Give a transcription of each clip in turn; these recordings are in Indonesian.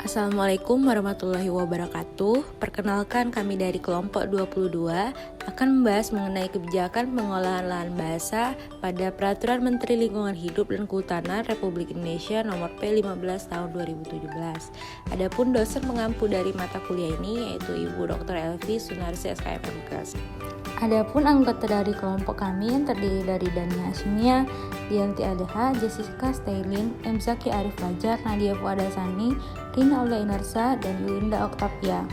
Assalamualaikum warahmatullahi wabarakatuh. Perkenalkan, kami dari kelompok 22 akan membahas mengenai kebijakan pengolahan lahan basah pada Peraturan Menteri Lingkungan Hidup dan Kehutanan Republik Indonesia Nomor P15 Tahun 2017. Adapun dosen pengampu dari mata kuliah ini yaitu Ibu Dr. Elvi Sunarsi SKM MKes. Adapun anggota dari kelompok kami yang terdiri dari Dani Hashimia, Dianti Adeha, Jessica Stailin, M. Zaki Arif Fajar, Nadia Fuadasani, Rina Aula Inarsa, dan Yulinda Oktavia.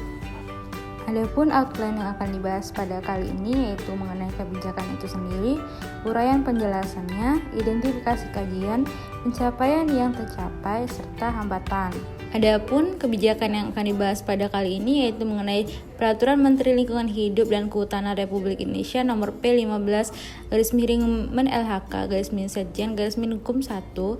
Adapun outline yang akan dibahas pada kali ini yaitu mengenai kebijakan itu sendiri, uraian penjelasannya, identifikasi kajian, pencapaian yang tercapai, serta hambatan. Adapun kebijakan yang akan dibahas pada kali ini yaitu mengenai Peraturan Menteri Lingkungan Hidup dan Kehutanan Republik Indonesia Nomor P15 /LHK-Hukum 1/2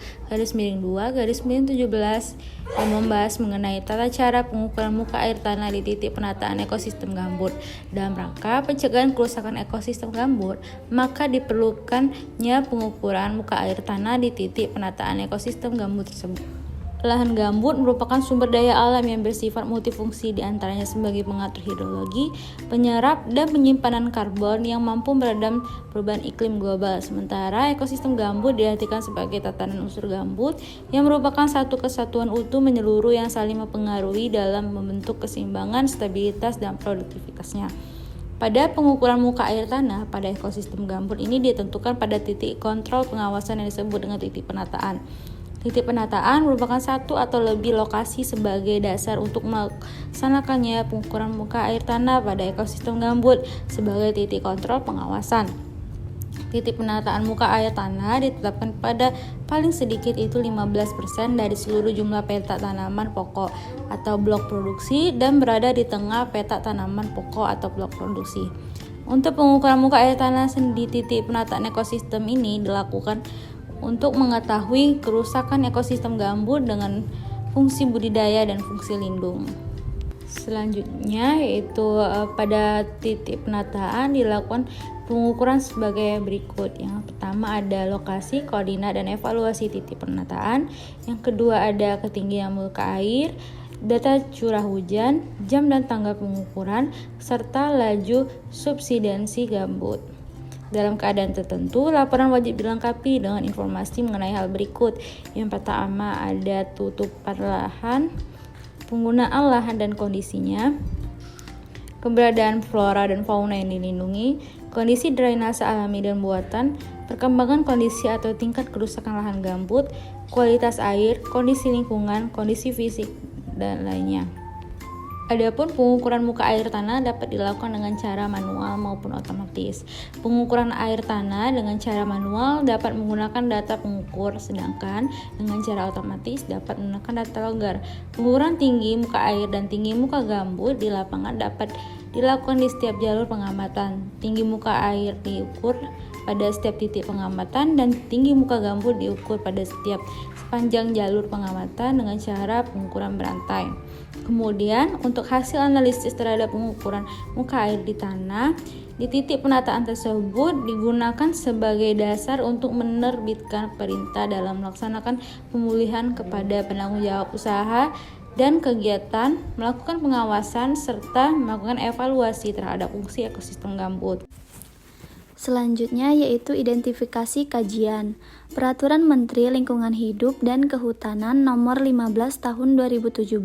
yang membahas mengenai tata cara pengukuran muka air tanah di titik penataan ekosistem gambut. Dalam rangka pencegahan kerusakan ekosistem gambut, maka diperlukannya pengukuran muka air tanah di titik penataan ekosistem gambut tersebut. Lahan gambut merupakan sumber daya alam yang bersifat multifungsi, diantaranya sebagai pengatur hidrologi, penyerap, dan penyimpanan karbon yang mampu meredam perubahan iklim global. Sementara ekosistem gambut diartikan sebagai tatanan unsur gambut yang merupakan satu kesatuan utuh menyeluruh yang saling mempengaruhi dalam membentuk keseimbangan, stabilitas, dan produktivitasnya. Pada pengukuran muka air tanah pada ekosistem gambut ini ditentukan pada titik kontrol pengawasan yang disebut dengan titik penataan. Titik penataan merupakan satu atau lebih lokasi sebagai dasar untuk melaksanakannya pengukuran muka air tanah pada ekosistem gambut sebagai titik kontrol pengawasan. Titik penataan muka air tanah ditetapkan pada paling sedikit itu 15% dari seluruh jumlah petak tanaman pokok atau blok produksi dan berada di tengah petak tanaman pokok atau blok produksi. Untuk pengukuran muka air tanah di titik penataan ekosistem ini dilakukan untuk mengetahui kerusakan ekosistem gambut dengan fungsi budidaya dan fungsi lindung. Selanjutnya yaitu pada titik penataan dilakukan pengukuran sebagai berikut. Yang pertama ada lokasi, koordinat, dan evaluasi titik penataan. Yang kedua ada ketinggian muka air, data curah hujan, jam dan tanggal pengukuran, serta laju subsidensi gambut. Dalam keadaan tertentu, laporan wajib dilengkapi dengan informasi mengenai hal berikut. Yang pertama ada tutupan lahan, penggunaan lahan dan kondisinya, keberadaan flora dan fauna yang dilindungi, kondisi drainase alami dan buatan, perkembangan kondisi atau tingkat kerusakan lahan gambut, kualitas air, kondisi lingkungan, kondisi fisik, dan lainnya. Adapun pengukuran muka air tanah dapat dilakukan dengan cara manual maupun otomatis. Pengukuran air tanah dengan cara manual dapat menggunakan data pengukur, sedangkan dengan cara otomatis dapat menggunakan data logger. Pengukuran tinggi muka air dan tinggi muka gambut di lapangan dapat dilakukan di setiap jalur pengamatan. Tinggi muka air diukur pada setiap titik pengamatan dan tinggi muka gambut diukur pada setiap sepanjang jalur pengamatan dengan cara pengukuran berantai. Kemudian untuk hasil analisis terhadap pengukuran muka air di tanah di titik penataan tersebut digunakan sebagai dasar untuk menerbitkan perintah dalam melaksanakan pemulihan kepada penanggung jawab usaha dan kegiatan, melakukan pengawasan serta melakukan evaluasi terhadap fungsi ekosistem gambut. Selanjutnya yaitu identifikasi kajian. Peraturan Menteri Lingkungan Hidup dan Kehutanan Nomor 15 Tahun 2017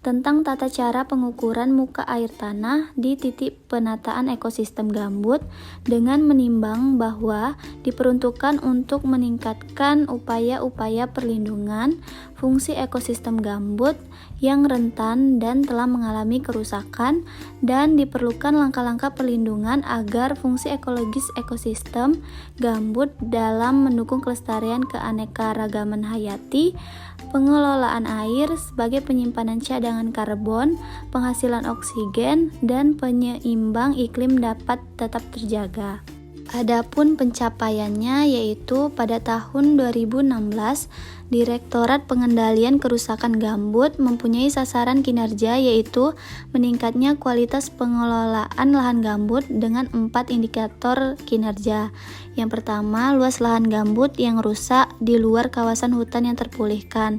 tentang tata cara pengukuran muka air tanah di titik penataan ekosistem gambut dengan menimbang bahwa diperuntukkan untuk meningkatkan upaya-upaya perlindungan fungsi ekosistem gambut yang rentan dan telah mengalami kerusakan dan diperlukan langkah-langkah perlindungan agar fungsi ekologis ekosistem gambut dalam mendukung kelestarian keanekaragaman hayati, pengelolaan air sebagai penyimpanan cadangan karbon, penghasilan oksigen, dan penyeimbang iklim dapat tetap terjaga. Adapun pencapaiannya yaitu pada tahun 2016, Direktorat Pengendalian Kerusakan Gambut mempunyai sasaran kinerja yaitu meningkatnya kualitas pengelolaan lahan gambut dengan 4 indikator kinerja. Yang pertama, luas lahan gambut yang rusak di luar kawasan hutan yang terpulihkan.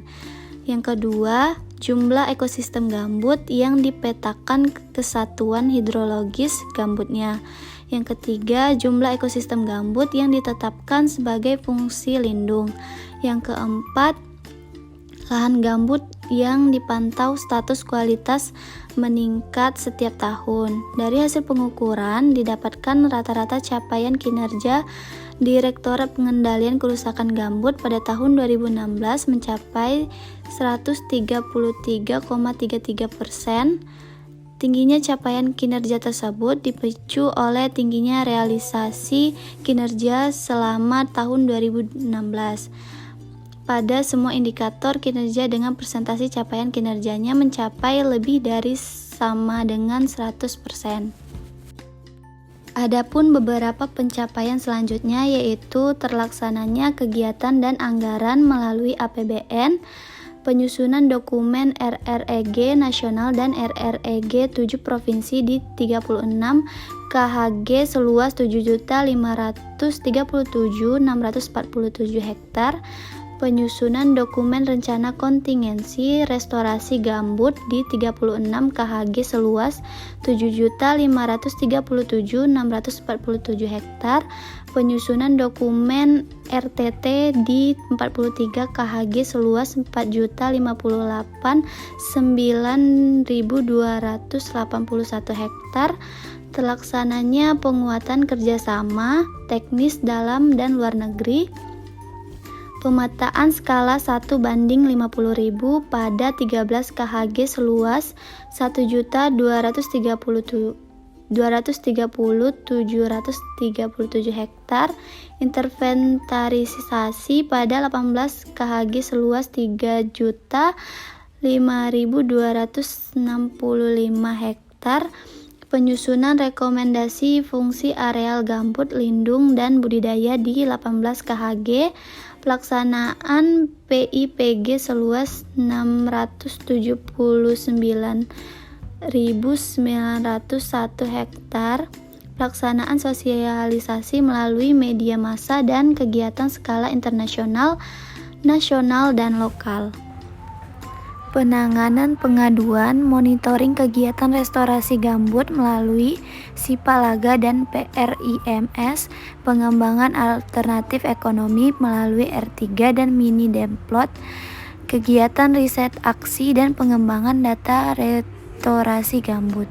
Yang kedua, jumlah ekosistem gambut yang dipetakan kesatuan hidrologis gambutnya. Yang ketiga, jumlah ekosistem gambut yang ditetapkan sebagai fungsi lindung. Yang keempat, lahan gambut yang dipantau status kualitas meningkat setiap tahun. Dari hasil pengukuran didapatkan rata-rata capaian kinerja Direktorat Pengendalian Kerusakan Gambut pada tahun 2016 mencapai 133,33%. Tingginya capaian kinerja tersebut dipicu oleh tingginya realisasi kinerja selama tahun 2016. Pada semua indikator kinerja dengan persentase capaian kinerjanya mencapai lebih dari sama dengan 100%. Adapun beberapa pencapaian selanjutnya yaitu terlaksananya kegiatan dan anggaran melalui APBN, penyusunan dokumen RREG nasional dan RREG 7 provinsi di 36 KHG seluas 7.537.647 hektar, penyusunan dokumen rencana kontingensi restorasi gambut di 36 KHG seluas 7.537.647 hektar, penyusunan dokumen RTT di 43 KHG seluas 4.058.9.281 hektar, terlaksananya penguatan kerjasama teknis dalam dan luar negeri, pemetaan skala 1:50.000 pada 13 KHG seluas 1.230.737 hektar, inventarisasi pada 18 KHG seluas 3.05.265 hektar, penyusunan rekomendasi fungsi areal gambut lindung dan budidaya di 18 KHG, pelaksanaan PIPG seluas 679.901 hektar, pelaksanaan sosialisasi melalui media massa dan kegiatan skala internasional, nasional, dan lokal. Penanganan pengaduan, monitoring kegiatan restorasi gambut melalui Sipalaga dan PRIMS, pengembangan alternatif ekonomi melalui R3 dan Mini Demplot, kegiatan riset aksi dan pengembangan data restorasi gambut.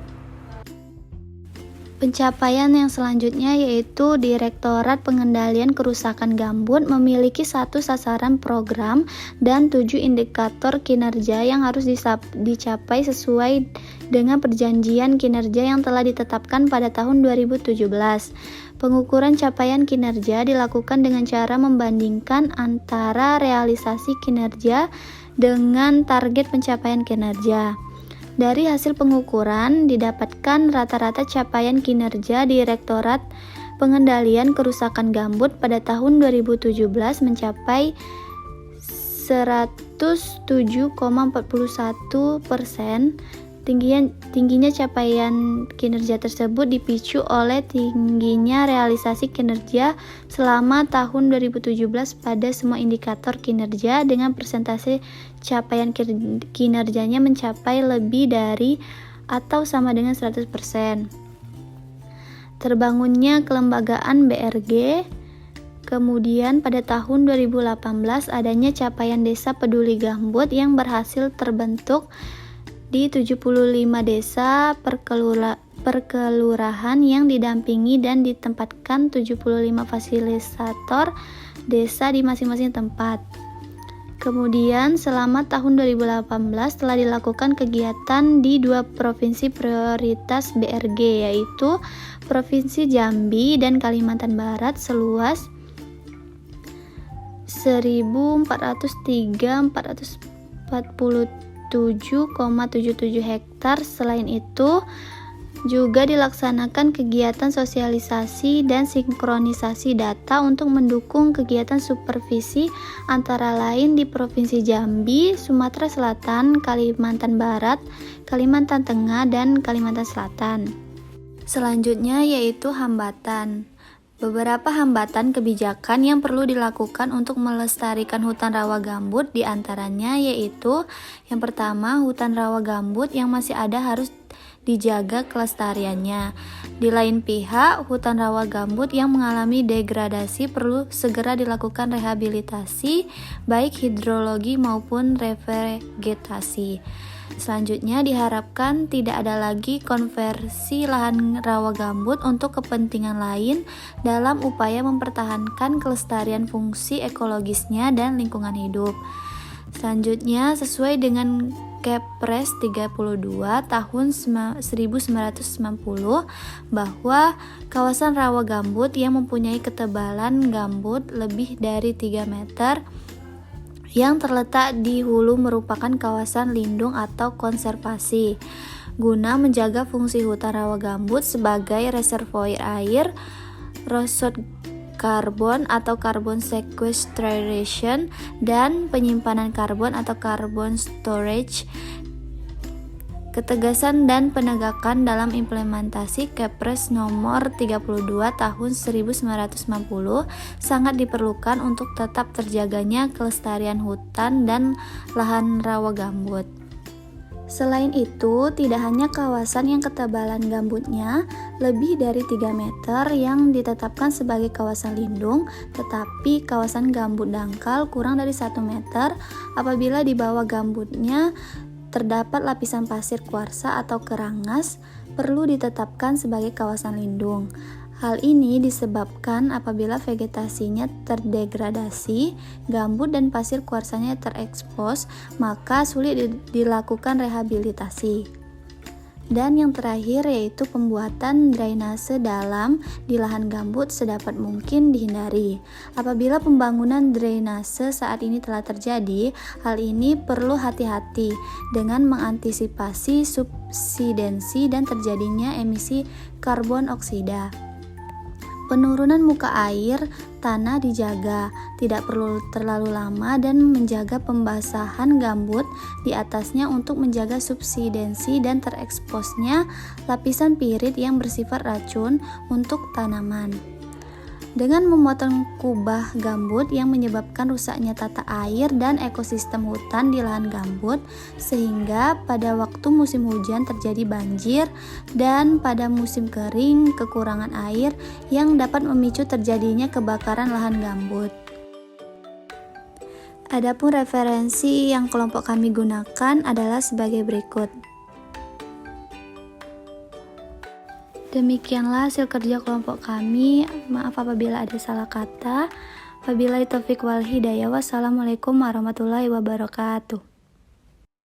Pencapaian yang selanjutnya yaitu Direktorat Pengendalian Kerusakan Gambut memiliki 1 sasaran program dan 7 indikator kinerja yang harus dicapai sesuai dengan perjanjian kinerja yang telah ditetapkan pada tahun 2017. Pengukuran capaian kinerja dilakukan dengan cara membandingkan antara realisasi kinerja dengan target pencapaian kinerja. Dari hasil pengukuran didapatkan rata-rata capaian kinerja Direktorat Pengendalian Kerusakan Gambut pada tahun 2017 mencapai 107,41%. Tingginya capaian kinerja tersebut dipicu oleh tingginya realisasi kinerja selama tahun 2017 pada semua indikator kinerja dengan persentase capaian kinerjanya mencapai lebih dari atau sama dengan 100%. Terbangunnya kelembagaan BRG. Kemudian pada tahun 2018 adanya capaian Desa Peduli Gambut yang berhasil terbentuk di 75 desa perkelurahan yang didampingi dan ditempatkan 75 fasilitator desa di masing-masing tempat. Kemudian selama tahun 2018 telah dilakukan kegiatan di 2 provinsi prioritas BRG yaitu Provinsi Jambi dan Kalimantan Barat seluas 1.403.447,77 hektar. Selain itu, juga dilaksanakan kegiatan sosialisasi dan sinkronisasi data untuk mendukung kegiatan supervisi antara lain di Provinsi Jambi, Sumatera Selatan, Kalimantan Barat, Kalimantan Tengah, dan Kalimantan Selatan. Selanjutnya yaitu hambatan. Beberapa hambatan kebijakan yang perlu dilakukan untuk melestarikan hutan rawa gambut diantaranya yaitu yang pertama, hutan rawa gambut yang masih ada harus dijaga kelestariannya. Di lain pihak, hutan rawa gambut yang mengalami degradasi perlu segera dilakukan rehabilitasi baik hidrologi maupun revegetasi. Selanjutnya diharapkan tidak ada lagi konversi lahan rawa gambut untuk kepentingan lain dalam upaya mempertahankan kelestarian fungsi ekologisnya dan lingkungan hidup. Selanjutnya sesuai dengan Kepres 32 tahun 1990 bahwa kawasan rawa gambut yang mempunyai ketebalan gambut lebih dari 3 meter yang terletak di hulu merupakan kawasan lindung atau konservasi guna menjaga fungsi hutan rawa gambut sebagai reservoir air, resort karbon atau carbon sequestration, dan penyimpanan karbon atau carbon storage. Ketegasan dan penegakan dalam implementasi Kepres nomor 32 tahun 1990 sangat diperlukan untuk tetap terjaganya kelestarian hutan dan lahan rawa gambut. Selain itu, tidak hanya kawasan yang ketebalan gambutnya lebih dari 3 meter yang ditetapkan sebagai kawasan lindung, tetapi kawasan gambut dangkal kurang dari 1 meter apabila di bawah gambutnya terdapat lapisan pasir kuarsa atau kerangas perlu ditetapkan sebagai kawasan lindung. Hal ini disebabkan apabila vegetasinya terdegradasi, gambut dan pasir kuarsanya terekspos, maka sulit dilakukan rehabilitasi. Dan yang terakhir yaitu pembuatan drainase dalam di lahan gambut sedapat mungkin dihindari. Apabila pembangunan drainase saat ini telah terjadi, hal ini perlu hati-hati dengan mengantisipasi subsidensi dan terjadinya emisi karbon oksida. Penurunan muka air tanah dijaga, tidak perlu terlalu lama, dan menjaga pembasahan gambut di atasnya untuk menjaga subsidensi dan tereksposnya lapisan pirit yang bersifat racun untuk tanaman. Dengan memotong kubah gambut yang menyebabkan rusaknya tata air dan ekosistem hutan di lahan gambut, sehingga pada waktu musim hujan terjadi banjir dan pada musim kering kekurangan air yang dapat memicu terjadinya kebakaran lahan gambut. Adapun referensi yang kelompok kami gunakan adalah sebagai berikut. Demikianlah hasil kerja kelompok kami. Maaf apabila ada salah kata. Wabillahi taufiq wal hidayah. Wassalamualaikum warahmatullahi wabarakatuh.